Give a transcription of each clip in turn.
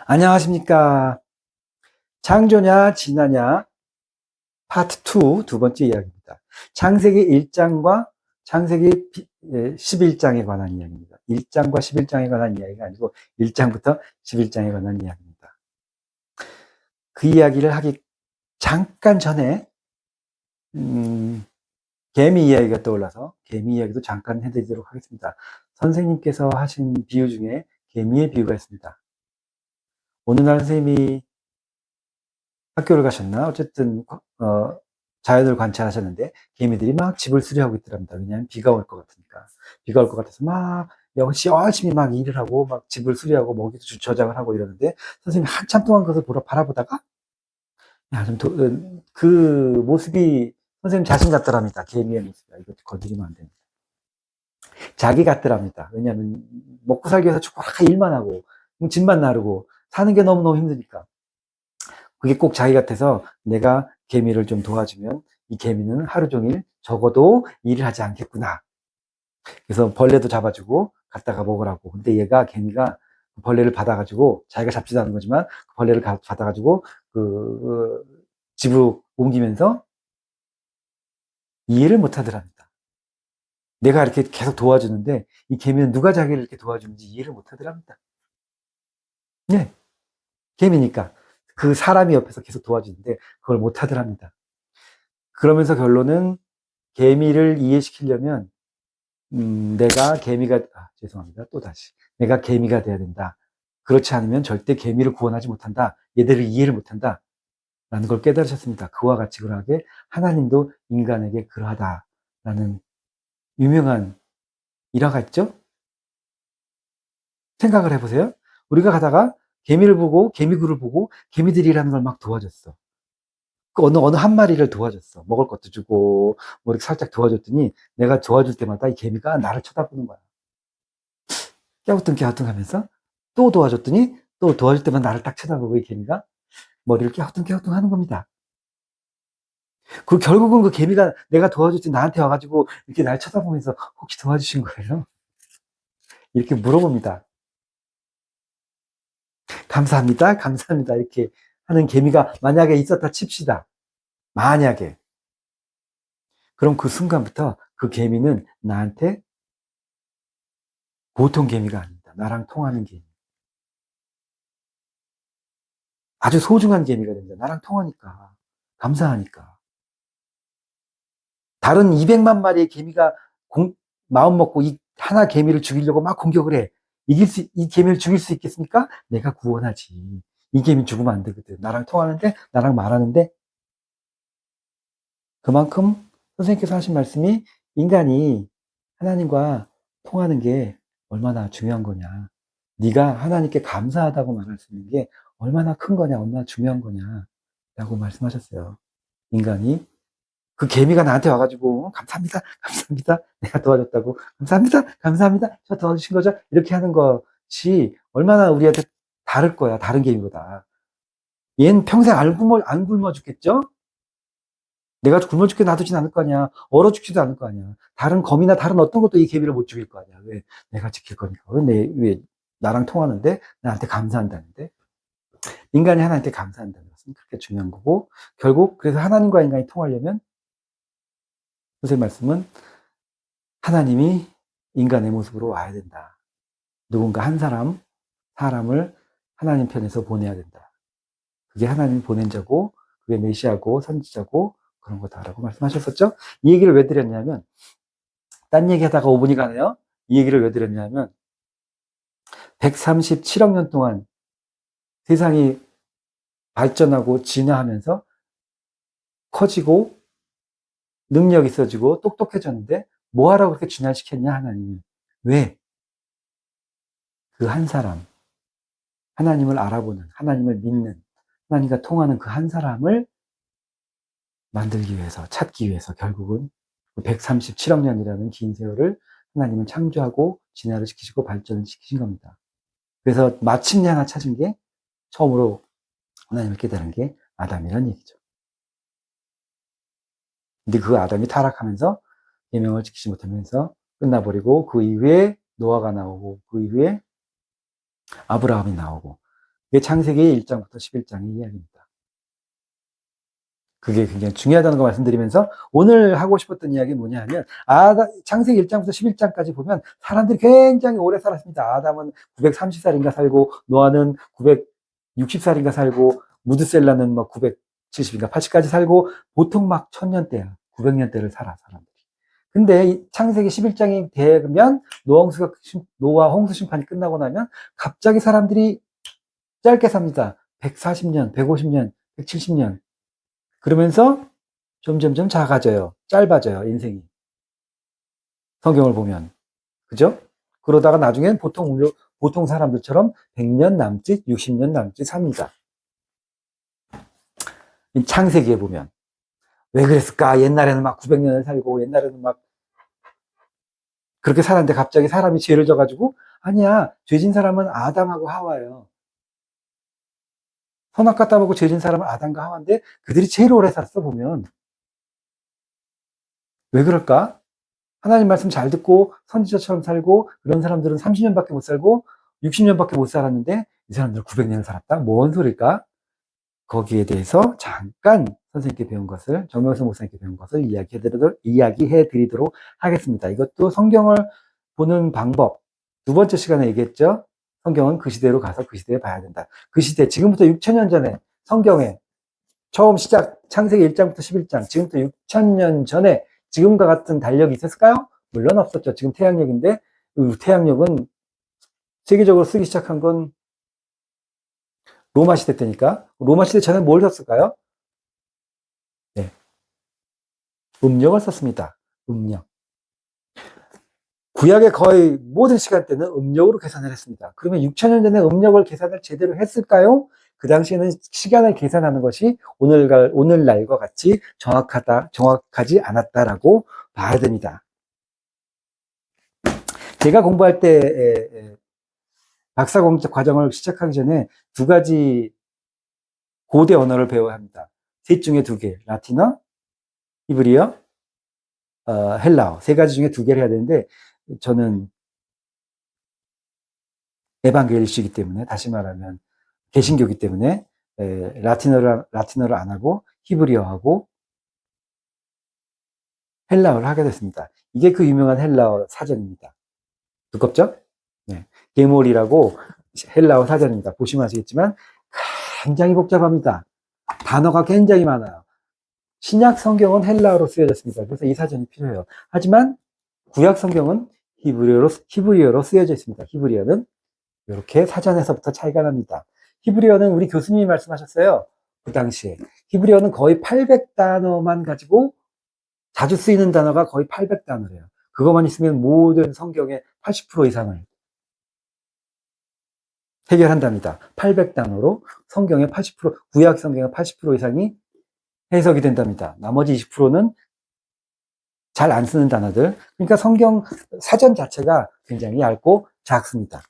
안녕하십니까. 창조냐, 진화냐, 파트 2, 두 번째 이야기입니다. 창세기 1장과 창세기 11장에 관한 이야기입니다. 1장과 11장에 관한 이야기가 아니고 1장부터 11장에 관한 이야기입니다. 그 이야기를 하기 잠깐 전에 개미 이야기가 떠올라서 개미 이야기도 잠깐 해드리도록 하겠습니다. 선생님께서 하신 비유 중에 개미의 비유가 있습니다. 어느 날 선생님이 학교를 가셨나? 어쨌든, 자연을 관찰하셨는데, 개미들이 막 집을 수리하고 있더랍니다. 왜냐하면 비가 올 것 같으니까. 비가 올 것 같아서 막, 열심히 막 일을 하고, 막 집을 수리하고, 먹이도 저장을 하고 이러는데, 선생님이 한참 동안 그것을 바라보다가, 야, 그 모습이 선생님 자신 같더랍니다. 개미의 모습이. 이거 건드리면 안 됩니다. 자기 같더랍니다. 왜냐하면, 먹고 살기 위해서 쭉 일만 하고, 집만 나르고, 사는 게 너무너무 힘드니까. 그게 꼭 자기 같아서 내가 개미를 좀 도와주면 이 개미는 하루 종일 적어도 일을 하지 않겠구나. 그래서 벌레도 잡아주고 갖다가 먹으라고. 근데 개미가 벌레를 받아가지고 자기가 잡지도 않은 거지만 그 벌레를 받아가지고 집으로 옮기면서 이해를 못 하더랍니다. 내가 이렇게 계속 도와주는데 이 개미는 누가 자기를 이렇게 도와주는지 이해를 못 하더랍니다. 네, 개미니까. 그 사람이 옆에서 계속 도와주는데 그걸 못 하더랍니다. 그러면서 결론은 개미를 이해시키려면 내가 죄송합니다. 또 다시. 내가 개미가 돼야 된다. 그렇지 않으면 절대 개미를 구원하지 못한다. 얘들을 이해를 못한다. 라는 걸 깨달으셨습니다. 그와 같이 그러하게 하나님도 인간에게 그러하다라는 유명한 일화가 있죠? 생각을 해보세요. 우리가 가다가 개미를 보고 개미굴을 보고 개미들이라는 걸 막 도와줬어. 그 어느 한 마리를 도와줬어. 먹을 것도 주고 뭐 이렇게 살짝 도와줬더니 내가 도와줄 때마다 이 개미가 나를 쳐다보는 거야. 깨우뚱깨우뚱하면서 또 도와줬더니 또 도와줄 때만 나를 딱 쳐다보고 이 개미가 머리를 깨우뚱깨우뚱 하는 겁니다. 그 결국은 그 개미가 내가 도와줄 때 나한테 와가지고 이렇게 날 쳐다보면서 혹시 도와주신 거예요? 이렇게 물어봅니다. 감사합니다. 감사합니다. 이렇게 하는 개미가 만약에 있었다 칩시다. 만약에. 그럼 그 순간부터 그 개미는 나한테 보통 개미가 아닙니다. 나랑 통하는 개미. 아주 소중한 개미가 됩니다. 나랑 통하니까. 감사하니까. 다른 200만 마리의 개미가 마음 먹고 이 하나 개미를 죽이려고 막 공격을 해. 이 개미를 죽일 수 있겠습니까? 내가 구원하지. 이 개미 죽으면 안 되거든. 나랑 통하는데, 나랑 말하는데, 그만큼 선생님께서 하신 말씀이 인간이 하나님과 통하는 게 얼마나 중요한 거냐. 네가 하나님께 감사하다고 말할 수 있는 게 얼마나 큰 거냐, 얼마나 중요한 거냐. 라고 말씀하셨어요. 인간이 그 개미가 나한테 와가지고 감사합니다, 감사합니다, 내가 도와줬다고 감사합니다, 감사합니다, 저 도와주신 거죠? 이렇게 하는 것이 얼마나 우리한테 다를 거야, 다른 개미보다. 얘는 평생 안 굶어 죽겠죠? 내가 굶어 죽게 놔두진 않을 거 아니야. 얼어 죽지도 않을 거 아니야. 다른 거미나 다른 어떤 것도 이 개미를 못 죽일 거 아니야. 왜? 내가 지킬 거니까. 왜 나랑 통하는데 나한테 감사한다는데? 인간이 하나님께 감사한다는 것은 그렇게 중요한 거고, 결국 그래서 하나님과 인간이 통하려면 선생님 말씀은 하나님이 인간의 모습으로 와야 된다. 누군가 사람을 하나님 편에서 보내야 된다. 그게 하나님이 보낸 자고, 그게 메시아고, 선지자고, 그런 거다라고 말씀하셨었죠? 이 얘기를 왜 드렸냐면, 딴 얘기 하다가 5분이 가네요? 이 얘기를 왜 드렸냐면, 137억 년 동안 세상이 발전하고 진화하면서 커지고, 능력이 있어지고, 똑똑해졌는데, 뭐하라고 그렇게 진화시켰냐, 하나님이. 왜? 그 한 사람, 하나님을 알아보는, 하나님을 믿는, 하나님과 통하는 그 한 사람을 만들기 위해서, 찾기 위해서 결국은 137억 년이라는 긴 세월을 하나님은 창조하고 진화를 시키시고 발전을 시키신 겁니다. 그래서 마침내 하나 찾은 게 처음으로 하나님을 깨달은 게 아담이라는 얘기죠. 근데 그 아담이 타락하면서 계명을 지키지 못하면서 끝나버리고 그 이후에 노아가 나오고 그 이후에 아브라함이 나오고 이게 창세기 1장부터 11장의 이야기입니다. 그게 굉장히 중요하다는 거 말씀드리면서 오늘 하고 싶었던 이야기는 뭐냐 하면 창세기 1장부터 11장까지 보면 사람들이 굉장히 오래 살았습니다. 아담은 930살인가 살고 노아는 960살인가 살고 무드셀라는 뭐 970인가 80까지 살고 보통 막 1000년대야. 900년대를 살아 사람들이. 근데 창세기 11장이 되면 노아 홍수 심판이 끝나고 나면 갑자기 사람들이 짧게 삽니다. 140년, 150년, 170년. 그러면서 점점점 작아져요. 짧아져요, 인생이. 성경을 보면. 그죠? 그러다가 나중엔 보통 사람들처럼 100년 남짓, 60년 남짓 삽니다. 창세기에 보면. 왜 그랬을까? 옛날에는 막 900년을 살고, 옛날에는 막 그렇게 살았는데 갑자기 사람이 죄를 져가지고, 아니야, 죄진 사람은 아담하고 하와예요. 선악 갖다 보고 죄진 사람은 아담과 하와인데, 그들이 제일 오래 살았어, 보면. 왜 그럴까? 하나님 말씀 잘 듣고 선지자처럼 살고 그런 사람들은 30년밖에 못 살고 60년밖에 못 살았는데 이 사람들은 900년을 살았다? 뭔 소릴까? 거기에 대해서 잠깐 선생님께 배운 것을 정명선 목사님께 배운 것을 이야기해 드리도록 하겠습니다. 이것도 성경을 보는 방법 두 번째 시간에 얘기했죠. 성경은 그 시대로 가서 그 시대에 봐야 된다. 그 시대 지금부터 6000년 전에 성경에 처음 시작 창세기 1장부터 11장 지금부터 6000년 전에 지금과 같은 달력이 있었을까요? 물론 없었죠. 지금 태양력인데 태양력은 세계적으로 쓰기 시작한 건 로마 시대 때니까 로마 시대 전에 뭘 썼을까요? 네, 음력을 썼습니다. 음력. 구약의 거의 모든 시간대는 음력으로 계산을 했습니다. 그러면 6000년 전에 음력을 계산을 제대로 했을까요? 그 당시에는 시간을 계산하는 것이 오늘날과 같이 정확하지 않았다라고 봐야 됩니다. 제가 공부할 때 박사 과정을 시작하기 전에 두 가지 고대 언어를 배워야 합니다. 셋 중에 두 개, 라틴어, 히브리어, 헬라어. 세 가지 중에 두 개를 해야 되는데 저는 에반게리스이기 때문에 다시 말하면 개신교이기 때문에 라틴어를 안 하고 히브리어하고 헬라어를 하게 됐습니다. 이게 그 유명한 헬라어 사전입니다. 두껍죠? 네. 게몰이라고 헬라어 사전입니다. 보시면 아시겠지만 굉장히 복잡합니다. 단어가 굉장히 많아요. 신약 성경은 헬라어로 쓰여졌습니다. 그래서 이 사전이 필요해요. 하지만 구약 성경은 히브리어로 쓰여져 있습니다. 히브리어는 이렇게 사전에서부터 차이가 납니다. 히브리어는 우리 교수님이 말씀하셨어요. 그 당시에. 히브리어는 거의 800단어만 가지고 자주 쓰이는 단어가 거의 800단어래요. 그것만 있으면 모든 성경의 80% 이상을 해결한답니다. 800단어로 성경의 80%, 구약 성경의 80% 이상이 해석이 된답니다. 나머지 20%는 잘 안 쓰는 단어들. 그러니까 성경 사전 자체가 굉장히 얇고 작습니다.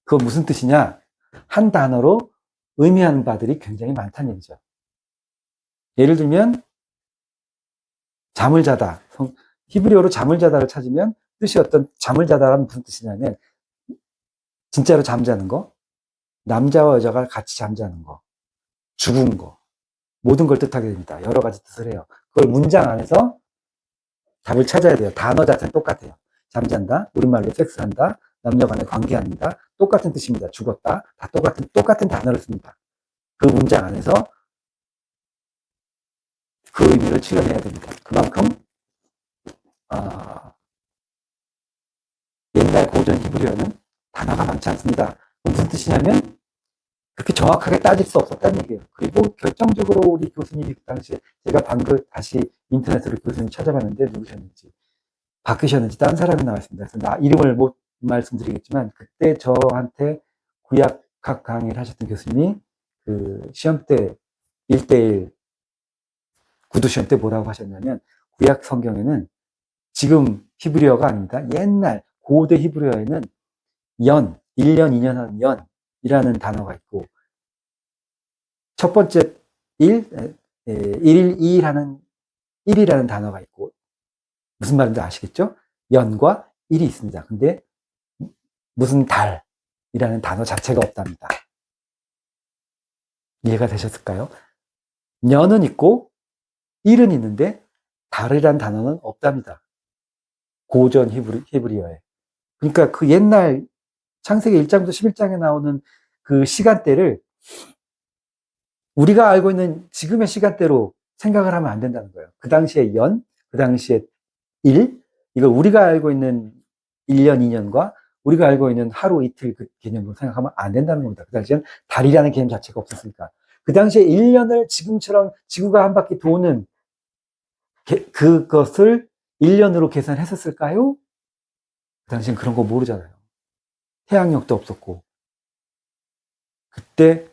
그건 무슨 뜻이냐? 한 단어로 의미하는 바들이 굉장히 많다는 얘기죠. 예를 들면 잠을 자다. 히브리어로 잠을 자다를 찾으면 뜻이 잠을 자다란 무슨 뜻이냐면 진짜로 잠자는 거, 남자와 여자가 같이 잠자는 거, 죽은 거, 모든 걸 뜻하게 됩니다. 여러 가지 뜻을 해요. 그걸 문장 안에서 답을 찾아야 돼요. 단어 자체는 똑같아요. 잠잔다, 우리말로 섹스한다, 남녀 간의 관계합니다. 똑같은 뜻입니다. 죽었다. 다 똑같은 단어를 씁니다. 그 문장 안에서 그 의미를 출연해야 됩니다. 그만큼, 옛날 고전 히브리어는 단어가 많지 않습니다. 무슨 뜻이냐면, 그렇게 정확하게 따질 수 없었다는 얘기예요. 그리고 결정적으로 우리 교수님이 그 당시에 제가 방금 다시 인터넷으로 교수님 찾아봤는데 누구셨는지 바뀌셨는지 다른 사람이 나왔습니다. 그래서 이름을 못 말씀드리겠지만 그때 저한테 구약학 강의를 하셨던 교수님이 그 시험 때 1대1 구두 시험 때 뭐라고 하셨냐면 구약 성경에는 지금 히브리어가 아닙니다. 옛날 고대 히브리어에는 1년, 2년 하는 연이라는 단어가 있고 첫 번째 1이라는 단어가 있고 무슨 말인지 아시겠죠? 연과 일이 있습니다. 근데 무슨 달이라는 단어 자체가 없답니다. 이해가 되셨을까요? 년은 있고 일은 있는데 달이란 단어는 없답니다. 고전 히브리어에. 그러니까 그 옛날 창세기 1장부터 11장에 나오는 그 시간대를 우리가 알고 있는 지금의 시간대로 생각을 하면 안 된다는 거예요. 그 당시에 연, 그 당시에 일, 이걸 우리가 알고 있는 1년, 2년과 우리가 알고 있는 하루, 이틀 그 개념으로 생각하면 안 된다는 겁니다. 그 당시에는 달이라는 개념 자체가 없었으니까. 그 당시에 1년을 지금처럼 지구가 한 바퀴 도는 그것을 1년으로 계산했었을까요? 그 당시엔 그런 거 모르잖아요. 태양력도 없었고. 그때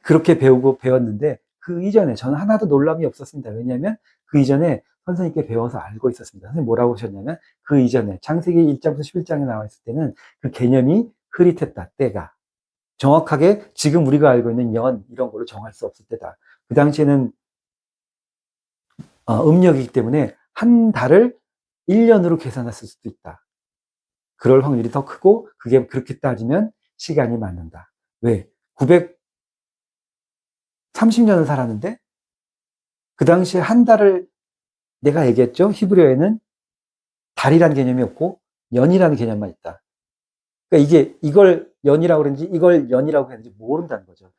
그렇게 배웠는데 그 이전에 저는 하나도 놀람이 없었습니다. 왜냐하면 그 이전에 선생님께 배워서 알고 있었습니다. 선생님 뭐라고 하셨냐면 그 이전에 창세기 1장부터 11장에 나와 있을 때는 그 개념이 흐릿했다. 때가. 정확하게 지금 우리가 알고 있는 연 이런 걸로 정할 수 없을 때다. 그 당시에는 음력이기 때문에 한 달을 1년으로 계산했을 수도 있다. 그럴 확률이 더 크고 그게 그렇게 따지면 시간이 맞는다. 왜? 930년을 살았는데 그 당시에 한 달을 내가 얘기했죠. 히브리어에는 달이라는 개념이 없고 연이라는 개념만 있다. 그러니까 이걸 연이라고 그랬는지 이걸 연이라고 했는지 모른다는 거죠.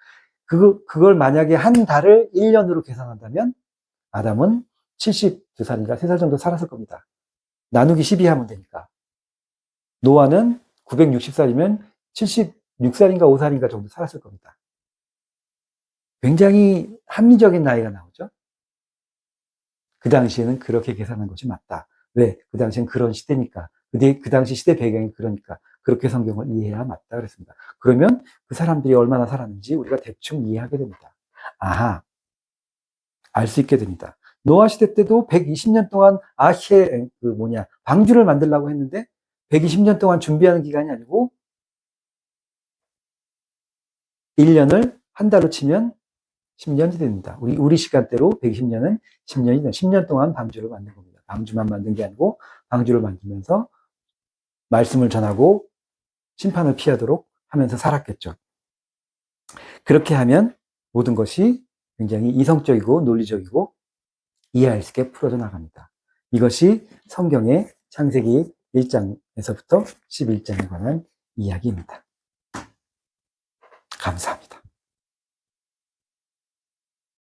그걸 만약에 한 달을 1년으로 계산한다면 아담은 72살인가 3살 정도 살았을 겁니다. 나누기 12 하면 되니까. 노아는 960살이면 76살인가 5살인가 정도 살았을 겁니다. 굉장히 합리적인 나이가 나오죠. 그 당시에는 그렇게 계산한 것이 맞다. 왜? 그 당시엔 그런 시대니까. 그 당시 시대 배경이 그러니까. 그렇게 성경을 이해해야 맞다 그랬습니다. 그러면 그 사람들이 얼마나 살았는지 우리가 대충 이해하게 됩니다. 아하, 알 수 있게 됩니다. 노아 시대 때도 120년 동안 방주를 만들려고 했는데 120년 동안 준비하는 기간이 아니고 1년을 한 달로 치면 10년이 됩니다. 우리 시간대로 120년은 10년이 됩니다. 10년 동안 방주를 만든 겁니다. 방주만 만든 게 아니고 방주를 만들면서 말씀을 전하고 심판을 피하도록 하면서 살았겠죠. 그렇게 하면 모든 것이 굉장히 이성적이고 논리적이고 이해할 수 있게 풀어져 나갑니다. 이것이 성경의 창세기 1장에서부터 11장에 관한 이야기입니다. 감사합니다.